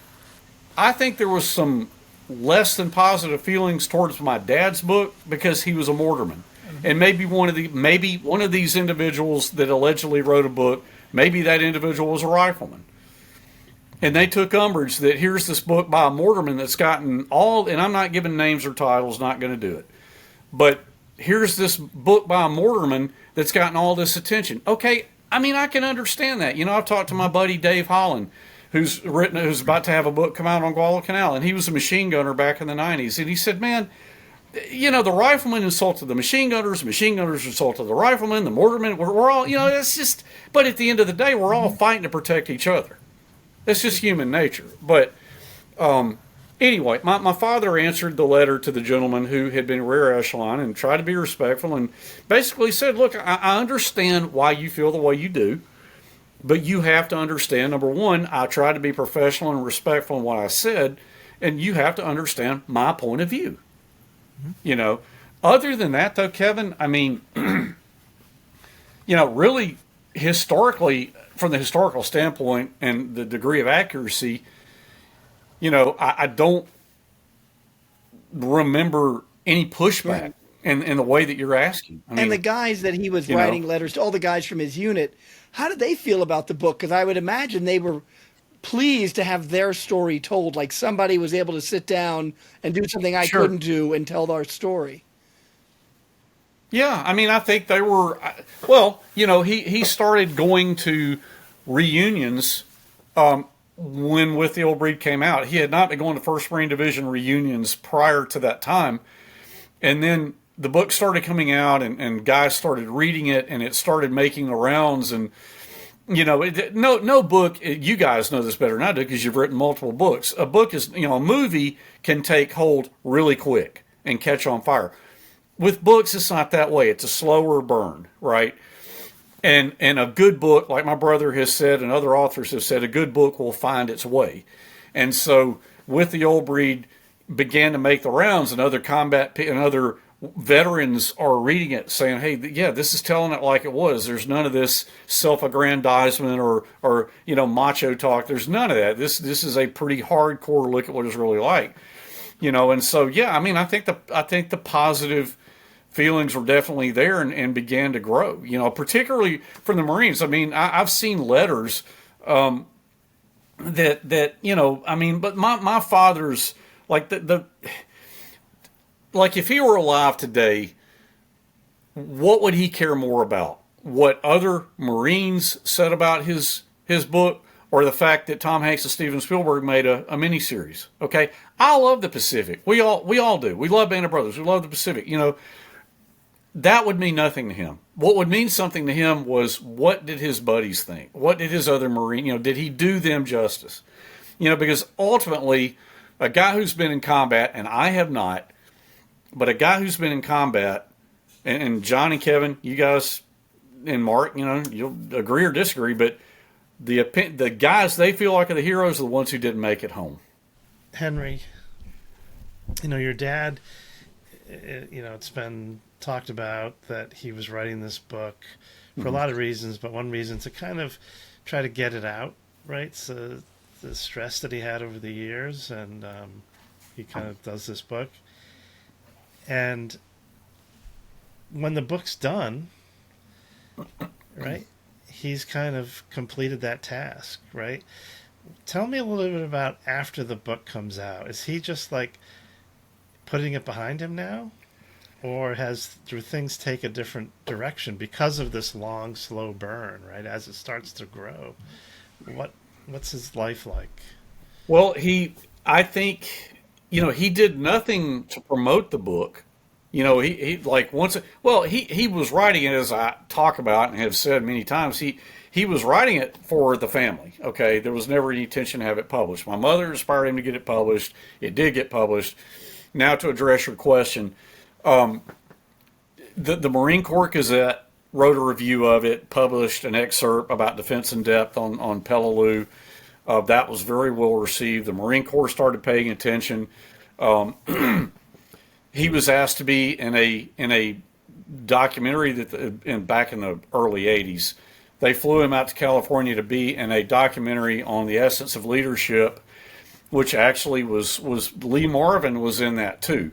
I think there was some less than positive feelings towards my dad's book because he was a mortarman. And maybe one of these individuals that allegedly wrote a book, maybe that individual was a rifleman. And they took umbrage that here's this book by a mortarman that's gotten all, and I'm not giving names or titles, not going to do it. But here's this book by a mortarman that's gotten all this attention. Okay, I mean, I can understand that. I've talked to my buddy Dave Holland, who's about to have a book come out on Guadalcanal, and he was a machine gunner back in the 90s. And he said, man, the riflemen insulted the machine gunners insulted the riflemen, the mortarmen, we're all, it's just, but at the end of the day, we're all fighting to protect each other. That's just human nature. But anyway, my father answered the letter to the gentleman who had been rear echelon and tried to be respectful and basically said, look, I understand why you feel the way you do, but you have to understand, number one, I tried to be professional and respectful in what I said, and you have to understand my point of view. Other than that, though, Kevin, I mean, really historically, from the historical standpoint and the degree of accuracy, I don't remember any pushback in the way that you're asking. I mean, and the guys that he was writing letters to, all the guys from his unit, how did they feel about the book? Because I would imagine they were pleased to have their story told, like somebody was able to sit down and do something I couldn't do and tell our story. Yeah, I mean, I think they were, well, he started going to reunions when With the Old Breed came out. He had not been going to 1st Marine Division reunions prior to that time. And then the book started coming out and guys started reading it and it started making the rounds. And no book, you guys know this better than I do because you've written multiple books. A book is, a movie can take hold really quick and catch on fire. With books, it's not that way. It's a slower burn, right? And a good book, like my brother has said and other authors have said, a good book will find its way. And so With the Old Breed began to make the rounds, and other other veterans are reading it saying, hey, yeah, this is telling it like it was. There's none of this self-aggrandizement or macho talk. There's none of that. This is a pretty hardcore look at what it's really like. And so, yeah, I mean, I think the positive feelings were definitely there and began to grow, particularly from the Marines. I mean, I've seen letters that I mean, but my father's like like if he were alive today, what would he care more about? What other Marines said about his book, or the fact that Tom Hanks and Steven Spielberg made a miniseries? Okay, I love the Pacific. We all do. We love Band of Brothers. We love the Pacific. That would mean nothing to him. What would mean something to him was, what did his buddies think? What did his other Marine, did he do them justice? Because ultimately, a guy who's been in combat, and I have not, but a guy who's been in combat, and John and Kevin, you guys, and Mark, you'll agree or disagree, but the guys they feel like are the heroes are the ones who didn't make it home. Henry, your dad, it's been talked about that he was writing this book for a lot of reasons, but one reason to kind of try to get it out, right? So the stress that he had over the years, and he kind of does this book. And when the book's done, right, he's kind of completed that task, right? Tell me a little bit about after the book comes out. Is he just like putting it behind him now? or do things take a different direction because of this long, slow burn, right? As it starts to grow, what's his life like? Well, I think, he did nothing to promote the book. He like he was writing it, as I talk about and have said many times. He was writing it for the family. Okay, there was never any intention to have it published. My mother inspired him to get it published. It did get published. Now, to address your question, the Marine Corps Gazette wrote a review of it, published an excerpt about defense in depth on Peleliu. That was very well received. The Marine Corps started paying attention. He was asked to be in a documentary back in the early '80s. They flew him out to California to be in a documentary on the essence of leadership, which actually was Lee Marvin was in that too.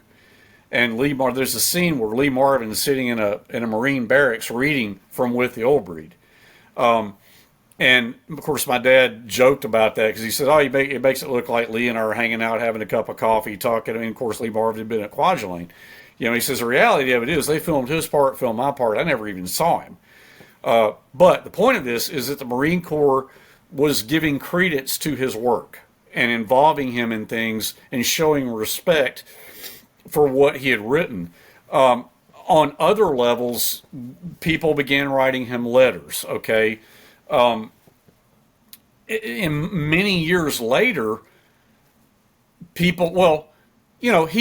And there's a scene where Lee Marvin is sitting in a Marine barracks reading from With the Old Breed. And of course, my dad joked about that because he said, "Oh, it makes it look like Lee and I are hanging out, having a cup of coffee, talking." And of course, Lee Marvin had been at Kwajalein. He says the reality of it is they filmed his part, filmed my part. I never even saw him. But the point of this is that the Marine Corps was giving credence to his work and involving him in things and showing respect for what he had written. On other levels, people began writing him letters. Okay. In many years later, he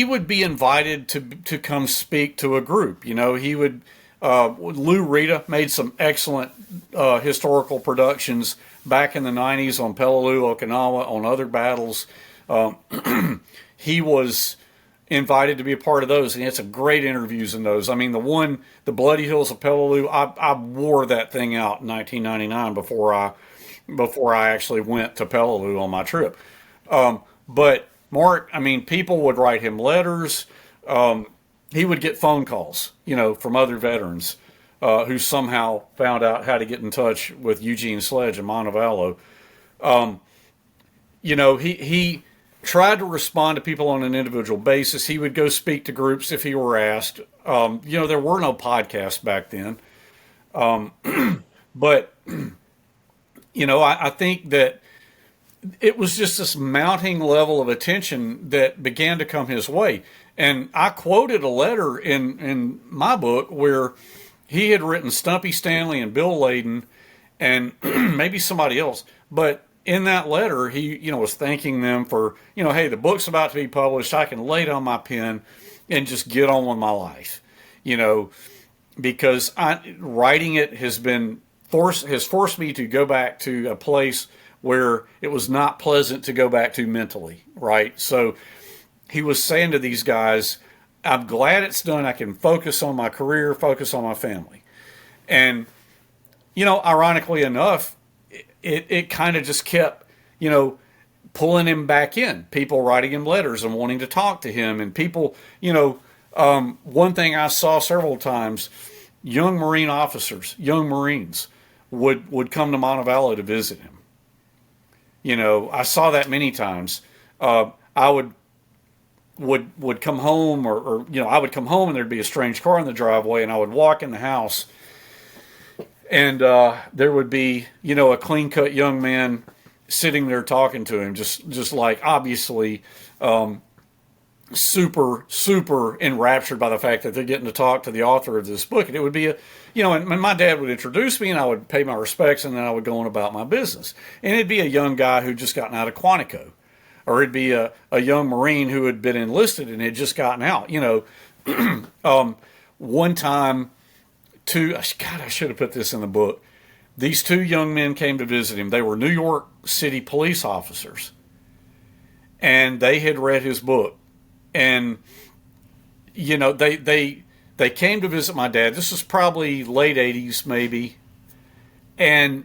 would be invited to come speak to a group. He would, Lou Rita made some excellent historical productions back in the 90s on Peleliu, Okinawa, on other battles. He was invited to be a part of those, and he had some great interviews in those. I mean, the Bloody Hills of Peleliu, I wore that thing out in 1999 before I actually went to Peleliu on my trip. But Mark, people would write him letters. He would get phone calls, from other veterans who somehow found out how to get in touch with Eugene Sledge in Montevallo. He tried to respond to people on an individual basis. He would go speak to groups if he were asked. There were no podcasts back then. But, I think that it was just this mounting level of attention that began to come his way. And I quoted a letter in my book where he had written Stumpy Stanley and Bill Layden and maybe somebody else. But in that letter, he, was thanking them for, hey, the book's about to be published. I can lay down my pen and just get on with my life, because writing it has forced me to go back to a place where it was not pleasant to go back to mentally, right? So he was saying to these guys, I'm glad it's done. I can focus on my career, focus on my family. And, ironically enough, it kind of just kept, pulling him back in. People writing him letters and wanting to talk to him. And people, one thing I saw several times, young Marine officers, young Marines would come to Montevallo to visit him. I saw that many times. I would come home or I would come home and there'd be a strange car in the driveway and I would walk in the house and there would be, a clean-cut young man sitting there talking to him, just like obviously super, super enraptured by the fact that they're getting to talk to the author of this book. And it would be and my dad would introduce me and I would pay my respects and then I would go on about my business. And it'd be a young guy who'd just gotten out of Quantico. Or it'd be a young Marine who had been enlisted and had just gotten out. One time, I should have put this in the book. These two young men came to visit him. They were New York City police officers. And they had read his book. And, they came to visit my dad. This was probably late 80s, maybe. And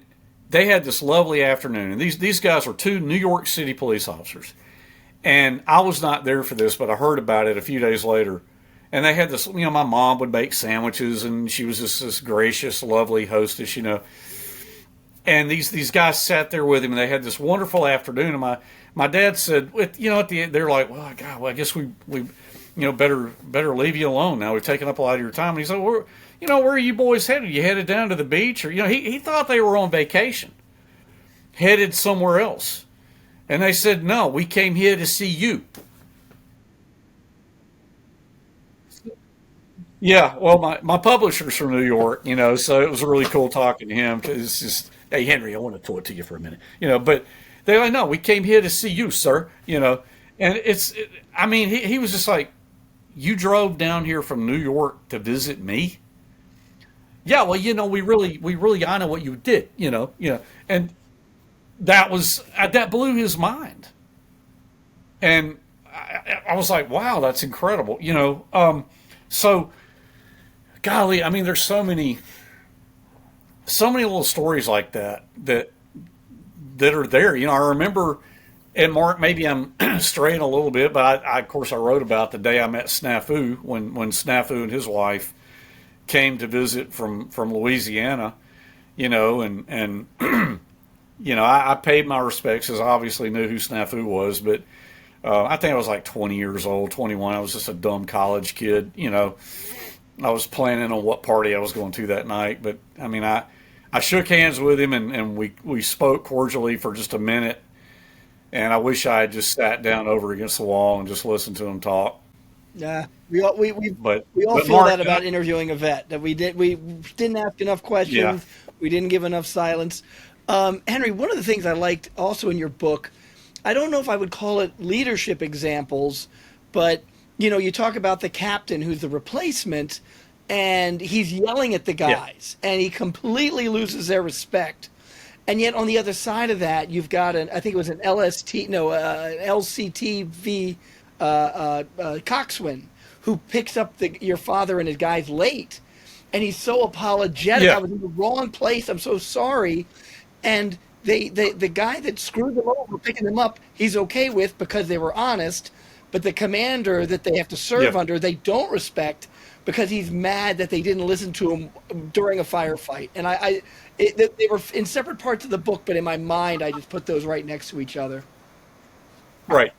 they had this lovely afternoon. And these guys were two New York City police officers. And I was not there for this, but I heard about it a few days later. And they had this, my mom would make sandwiches, and she was just this gracious, lovely hostess, And these guys sat there with him, and they had this wonderful afternoon. And my dad said, at the end, they're like, well, God, I guess we better leave you alone now. We've taken up a lot of your time. And he said, where are you boys headed? You headed down to the beach? Or, he thought they were on vacation, headed somewhere else. And they said, no, we came here to see you. Yeah, well, my publisher's from New York, so it was really cool talking to him because it's just, hey, Henry, I want to talk to you for a minute, but they're like, no, we came here to see you, sir, and he was just like, you drove down here from New York to visit me? Yeah, well, we really honor what you did, and that blew his mind. And I was like, wow, that's incredible, so golly, there's so many little stories like that are there. I remember, and Mark, maybe I'm straying a little bit, but of course I wrote about the day I met Snafu when Snafu and his wife came to visit from Louisiana, and I paid my respects because I obviously knew who Snafu was, but I think I was like 20 years old, 21. I was just a dumb college kid, I was planning on what party I was going to that night, but I shook hands with him and we spoke cordially for just a minute, and I wish I had just sat down over against the wall and just listened to him talk. Yeah, we all feel Mark, that about interviewing a vet, that we didn't ask enough questions, yeah. We didn't give enough silence. Henry, one of the things I liked also in your book, I don't know if I would call it leadership examples, but you talk about the captain who's the replacement, and he's yelling at the guys, and he completely loses their respect. And yet on the other side of that, you've got I think it was an LCTV coxswain who picks up your father and his guys late, and he's so apologetic. Yeah. I was in the wrong place. I'm so sorry. And the guy that screwed them over picking them up, he's okay with because they were honest. But the commander that they have to serve under, they don't respect because he's mad that they didn't listen to him during a firefight. And they were in separate parts of the book, but in my mind, I just put those right next to each other. Right.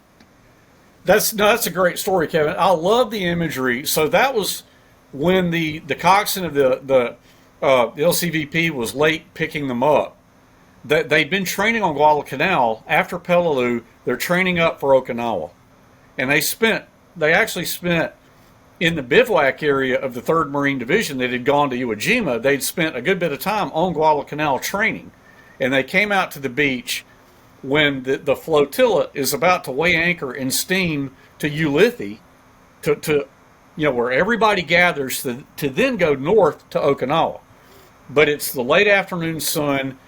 That's a great story, Kevin. I love the imagery. So that was when the coxswain of the LCVP was late picking them up. They'd been training on Guadalcanal. After Peleliu, they're training up for Okinawa. And they actually spent in the bivouac area of the 3rd Marine Division that had gone to Iwo Jima. They'd spent a good bit of time on Guadalcanal training. And they came out to the beach when the flotilla is about to weigh anchor and steam to Ulithi, to where everybody gathers to then go north to Okinawa. But it's the late afternoon sun.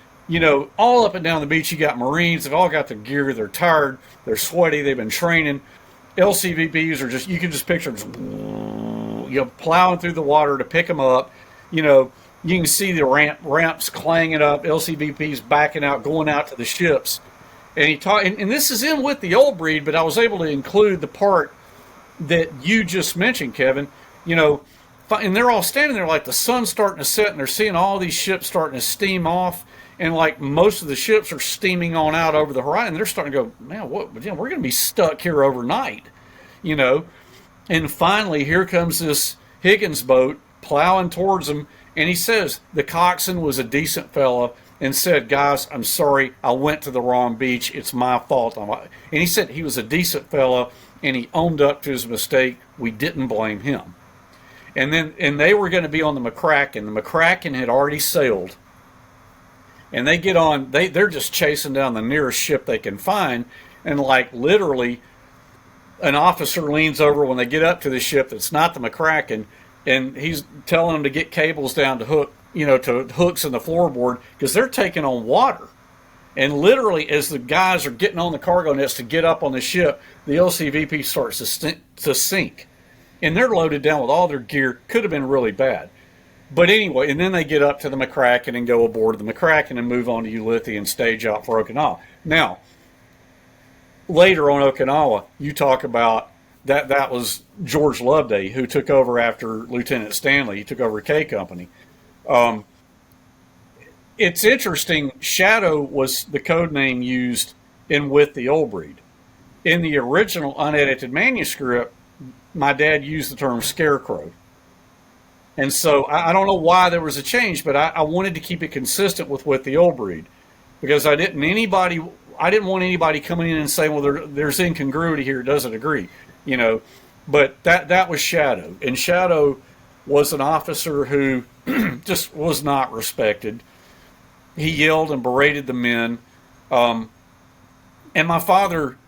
All up and down the beach, you got Marines. They've all got their gear. They're tired. They're sweaty. They've been training. LCVPs are you can just picture them, plowing through the water to pick them up. You can see the ramps clanging up. LCVPs backing out, going out to the ships. And and this is in With the Old Breed, but I was able to include the part that you just mentioned, Kevin. And they're all standing there like the sun's starting to set, and they're seeing all these ships starting to steam off. And like most of the ships are steaming on out over the horizon, they're starting to go, man, we're going to be stuck here overnight, And finally, here comes this Higgins boat plowing towards them, and he says the coxswain was a decent fella and said, guys, I'm sorry, I went to the wrong beach. It's my fault. And he said he was a decent fella, and he owned up to his mistake. We didn't blame him. And they were going to be on the McCracken. The McCracken had already sailed. And they get on, they're just chasing down the nearest ship they can find. And like literally an officer leans over when they get up to the ship that's not the McCracken, and he's telling them to get cables down to hooks in the floorboard because they're taking on water. And literally as the guys are getting on the cargo nets to get up on the ship, the LCVP starts to sink. And they're loaded down with all their gear. Could have been really bad. But anyway, and then they get up to the McCracken and go aboard the McCracken and move on to Ulithi and stage out for Okinawa. Now, later on Okinawa, you talk about that was George Loveday who took over after Lieutenant Stanley. He took over K Company. It's interesting, Shadow was the code name used in With the Old Breed. In the original unedited manuscript, my dad used the term scarecrow. And so I don't know why there was a change, but I wanted to keep it consistent with the old breed, because I didn't want anybody coming in and saying, well, there's incongruity here, doesn't agree, you know. But that was Shadow, and Shadow was an officer who just was not respected. He yelled and berated the men, and my father,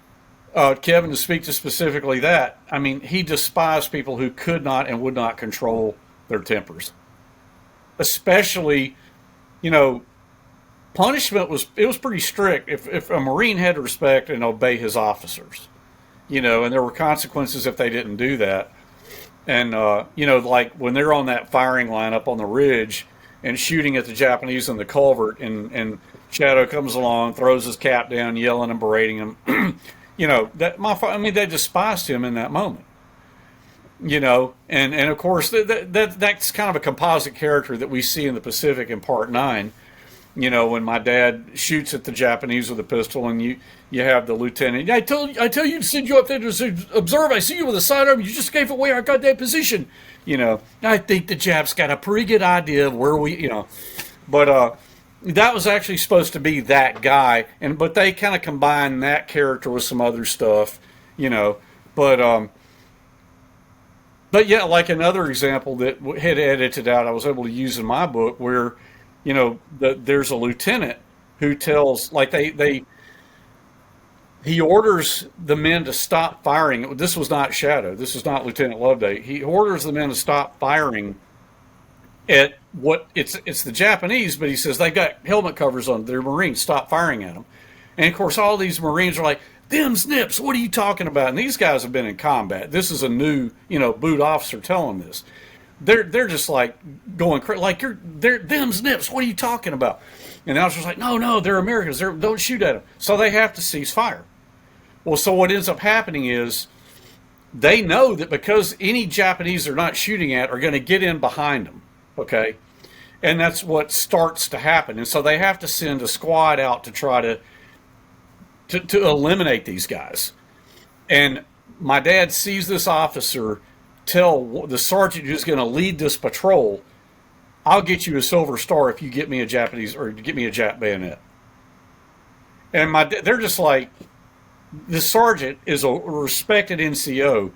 Kevin, to speak to specifically that, I mean, he despised people who could not and would not control their tempers. Especially, you know, punishment was pretty strict. If a Marine had to respect and obey his officers, you know, and there were consequences if they didn't do that. And, you know, like when they're on that firing line up on the ridge and shooting at the Japanese in the culvert, and Shadow comes along, throws his cap down, yelling and berating him, you know, they despised him in that moment. You know, and of course that's kind of a composite character that we see in the Pacific in Part 9. You know, when my dad shoots at the Japanese with a pistol, and you have the lieutenant. I tell you to send you up there to observe. I see you with a sidearm. You just gave away our goddamn position. You know, I think the Japs got a pretty good idea of where we, you know, but that was actually supposed to be that guy, but they kind of combined that character with some other stuff, you know, But yeah, like another example that had edited out, I was able to use in my book, where, you know, there's a lieutenant who tells, like he orders the men to stop firing. This was not Shadow. This was not Lieutenant Loveday. He orders the men to stop firing at it's the Japanese, but he says they've got helmet covers on. They're Marines. Stop firing at them. And of course, all these Marines are like, "Them's nips, what are you talking about?" And these guys have been in combat. This is a new, you know, boot officer telling this. They're just like going crazy, like they're them's nips, what are you talking about? And the officer's like, no, they're Americans. Don't shoot at them. So they have to cease fire. Well, so what ends up happening is they know that because any Japanese they're not shooting at are going to get in behind them, okay? And that's what starts to happen. And so they have to send a squad out to try to eliminate these guys. And my dad sees this officer tell the sergeant who's going to lead this patrol, "I'll get you a Silver Star if you get me a Japanese, or get me a Jap bayonet." And they're just like, the sergeant is a respected NCO,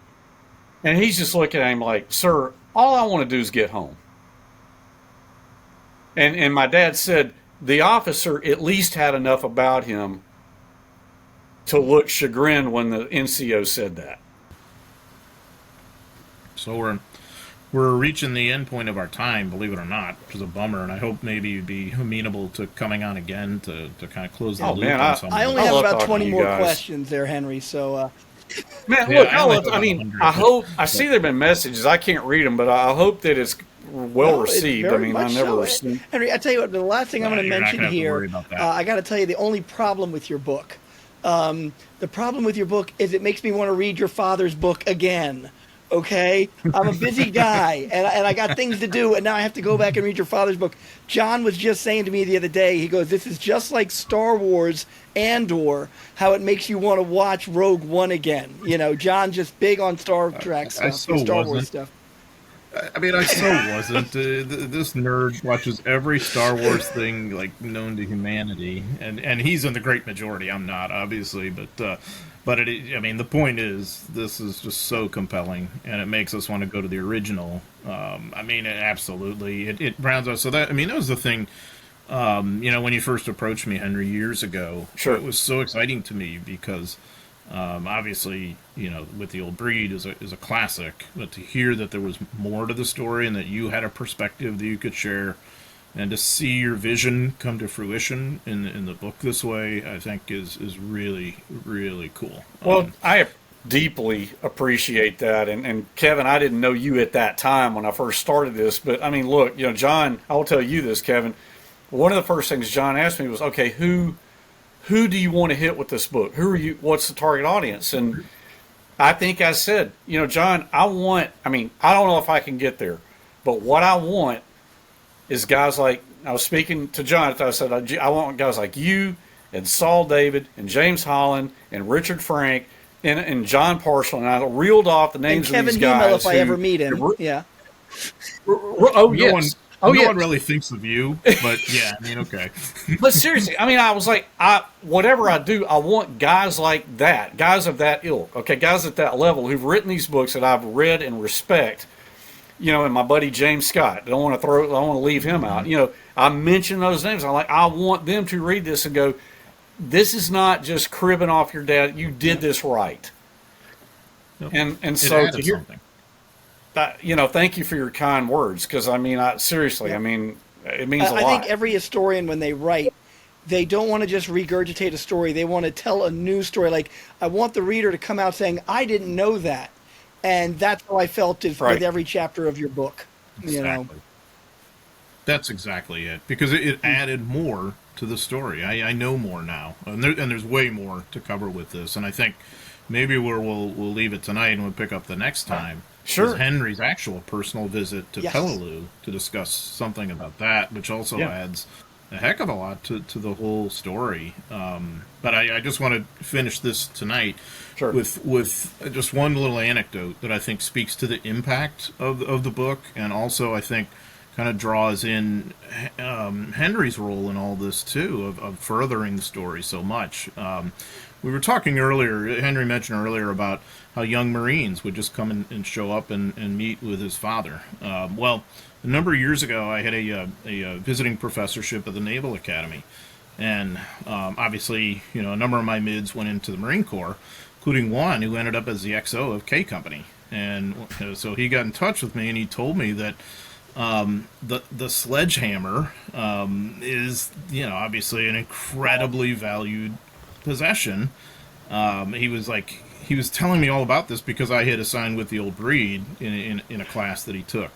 and he's just looking at him like, "Sir, all I want to do is get home." And my dad said the officer at least had enough about him to look chagrined when the NCO said that. So we're reaching the end point of our time, believe it or not, which is a bummer, and I hope maybe you'd be amenable to coming on again to kind of close the loop on some of I this. only have love about talking 20 to you more guys. questions there, Henry, so... Man, Yeah, look, I I mean, I hope, I see there have been messages, I can't read them, but I hope that it's well No, it's received. I very mean, much I never so. received. Henry, I tell you what, the last thing I'm going to You're not mention gonna have to here, worry about that. I got to tell you, the only problem with your book, the problem with your book is it makes me want to read your father's book again. Okay, I'm a busy guy, and I got things to do, and now I have to go back and read your father's book. John was just saying to me the other day, he goes, "This is just like Star Wars Andor, how it makes you want to watch Rogue One again." You know, John just big on Star Trek stuff, so Star Wars wasn't. stuff. I mean, I so wasn't. This nerd watches every Star Wars thing like known to humanity, and he's in the great majority. I'm not, obviously, but I mean, the point is, this is just so compelling, and it makes us want to go to the original. I mean, absolutely, it rounds out. So that, I mean, that was the thing. You know, when you first approached me, Henry, years ago, Sure. it was so exciting to me because. Obviously, you know, with the old breed is a classic, but to hear that there was more to the story and that you had a perspective that you could share, and to see your vision come to fruition in the book this way, I think is really, really cool. Well, I deeply appreciate that. And Kevin, I didn't know you at that time when I first started this, but I mean, look, you know, John, I will tell you this, Kevin. One of the first things John asked me was, okay, who do you want to hit with this book? What's the target audience? And I think I said, you know, John, I don't know if I can get there, but what I want is guys like, I was speaking to John, I said, I want guys like you and Saul David and James Holland and Richard Frank and John Parshall, and I reeled off the And names of Kevin these guys. Hymel, if I ever meet him. Yeah. Oh, No yes. one, Oh, no yeah. one really thinks of you, but yeah, I mean, okay. But seriously, I mean, I was like, whatever I do, I want guys like that, guys of that ilk, okay, guys at that level who've written these books that I've read and respect. And my buddy James Scott, I don't want to leave him out. I mention those names. I want them to read this and go, this is not just cribbing off your dad. You did this right. Yep. And It so added to hear, something. thank you for your kind words, because I mean, seriously, I mean, it means a lot. I think every historian, when they write, they don't want to just regurgitate a story. They want to tell a new story. Like, I want the reader to come out saying, I didn't know that. And that's how I felt with every chapter of your book. Exactly. That's exactly it. Because it added more to the story. I know more now. And there's way more to cover with this. And I think maybe we'll leave it tonight and we'll pick up the next time. Sure. Is Henry's actual personal visit to Yes. Peleliu to discuss something about that, which also adds a heck of a lot to the whole story. But I just want to finish this tonight with just one little anecdote that I think speaks to the impact of the book, and also I think kind of draws in Henry's role in all this too, of furthering the story so much. We were talking earlier, Henry mentioned earlier about how young Marines would just come and show up and meet with his father. Well, a number of years ago, I had a visiting professorship at the Naval Academy. And obviously, a number of my mids went into the Marine Corps, including one who ended up as the XO of K Company. And so he got in touch with me and he told me that the sledgehammer is, obviously an incredibly valued possession. He was telling me all about this because I had assigned with the old breed in a class that he took.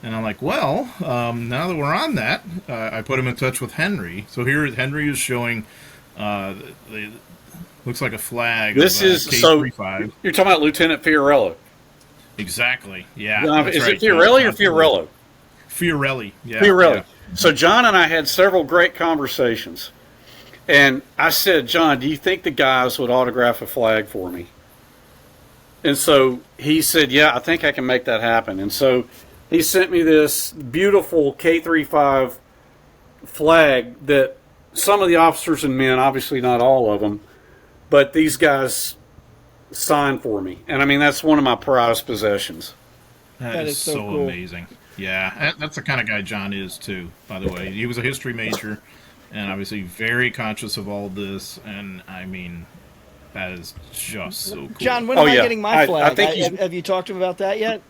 And I'm like, well, now that we're on that, I put him in touch with Henry. So here Henry is showing, looks like a flag. This is K35. You're talking about Lieutenant Fiorello. Exactly. Yeah. Is it Fiorelli or Fiorello? Fiorelli. Yeah. Fiorelli. Yeah. So John and I had several great conversations. And I said, John, do you think the guys would autograph a flag for me? And so he said, yeah, I think I can make that happen. And so he sent me this beautiful K35 flag that some of the officers and men, obviously not all of them, but these guys signed for me. And I mean, that's one of my prized possessions. That is so cool. amazing. Yeah, that's the kind of guy John is too, by the way. He was a history major and obviously very conscious of all this. And I mean, that is just so cool. John, when am I getting my flag? I think have you talked to him about that yet?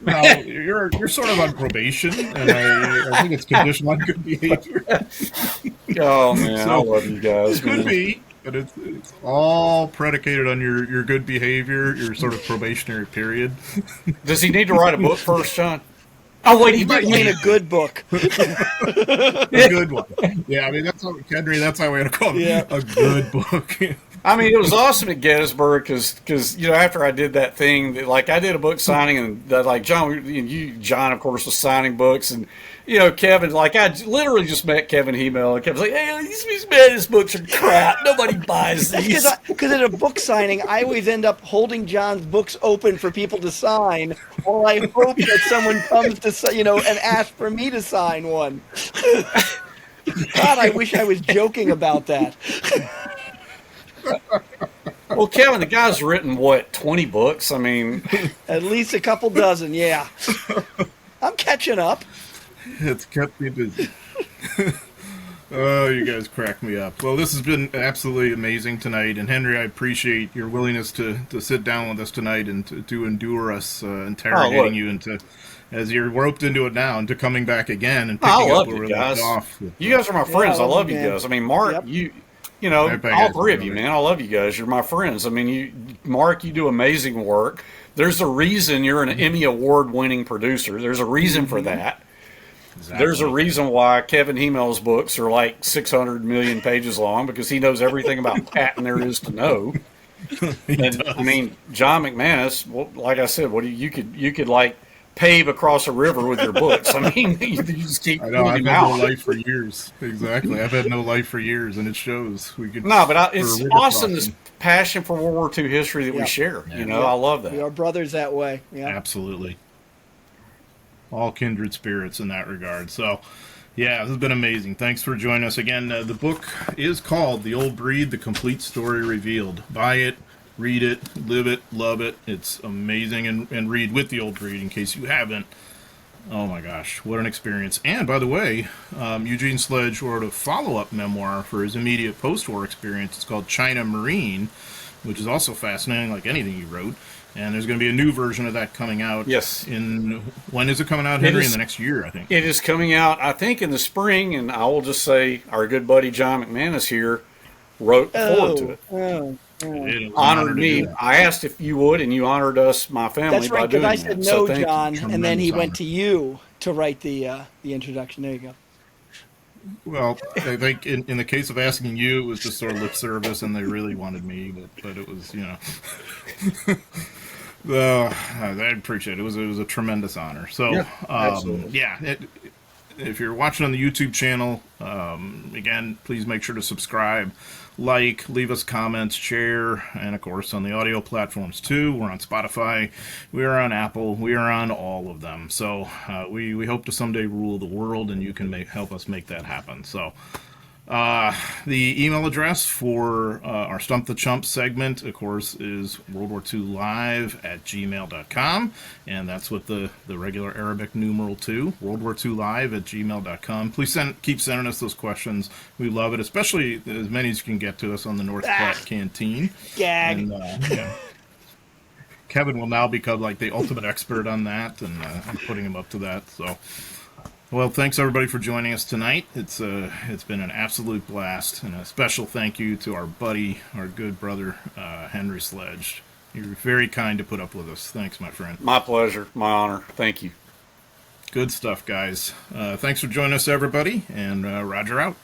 No, you're sort of on probation, and I think it's conditional on good behavior. Oh, man, I love you guys. It could be, but it's all predicated on your good behavior, your sort of probationary period. Does he need to write a book first, John? Oh, wait, You mean a good book? A good one. Yeah, I mean, that's how, Henry, that's how we had to call it. A good book. I mean, it was awesome at Gettysburg because after I did that thing, like I did a book signing and like John of course was signing books, and Kevin, like I literally just met Kevin Hymel, and Kevin's like, hey, these man's books are crap, nobody buys these. Because at a book signing, I always end up holding John's books open for people to sign, while I hope that someone comes to and asks for me to sign one. God, I wish I was joking about that. Well, Kevin, the guy's written, 20 books? I mean... At least a couple dozen, yeah. I'm catching up. It's kept me busy. Oh, you guys crack me up. Well, this has been absolutely amazing tonight. And Henry, I appreciate your willingness to sit down with us tonight and to endure us interrogating you into, as you're roped into it now, into coming back again and picking up where we left off. You guys are my friends. I love you man. guys. I mean, Mark, all three of you, man. I love you guys. You're my friends. I mean, Mark, you do amazing work. There's a reason you're an Emmy Award-winning producer. There's a reason for that. Exactly. There's a reason why Kevin Hymel's books are like 600 million pages long, because he knows everything about Patton there is to know. I mean, John McManus, like I said, you could like pave across a river with your books. I mean, you just keep I know. I've putting had them no out. life for years. Exactly. I've had no life for years, and it shows. We could No, but for a it's river awesome, this crossing. passion for World War II history that we Yeah. share. You know, Yeah. I love We that. are brothers that way. Yeah. Absolutely. All kindred spirits in that regard. So, yeah, this has been amazing. Thanks for joining us again. The book is called The Old Breed, The Complete Story Revealed. Buy it, read it, live it, love it. It's amazing. And read with The Old Breed in case you haven't. Oh my gosh, what an experience. And by the way, Eugene Sledge wrote a follow-up memoir for his immediate post-war experience. It's called China Marine, which is also fascinating, like anything he wrote. And there's going to be a new version of that coming out. Yes. When is it coming out, Henry? is- In the next year, I think. It is coming out, I think, in the spring, and I will just say our good buddy John McManus here wrote forward to it. Oh. It is an honor Honored to me. do that. I asked if you would, and you honored us, my family, That's by right, doing because I said that. no, So thank you. John, and then he Tremendous went honor. to you to write the introduction. There you go. Well, I think in the case of asking you, it was just sort of lip service, and they really wanted me, but it was, I appreciate it. It was a tremendous honor. So, Yeah, absolutely. if you're watching on the YouTube channel, again, please make sure to subscribe, like, leave us comments, share, and of course on the audio platforms too. We're on Spotify, we are on Apple, we are on all of them. So we hope to someday rule the world, and you can help us make that happen. So. The email address for our Stump the Chump segment, of course, is worldwar2live@gmail.com, and that's with the regular Arabic numeral 2, worldwar2live@gmail.com. Please keep sending us those questions. We love it, especially as many as you can get to us on the North Platte Canteen. Gag. And, Kevin will now become like the ultimate expert on that, and I'm putting him up to that. So. Well, thanks everybody for joining us tonight. It's been an absolute blast, and a special thank you to our buddy, our good brother, Henry Sledge. You're very kind to put up with us. Thanks, my friend. My pleasure, my honor. Thank you. Good stuff, guys. Thanks for joining us, everybody, and Roger out.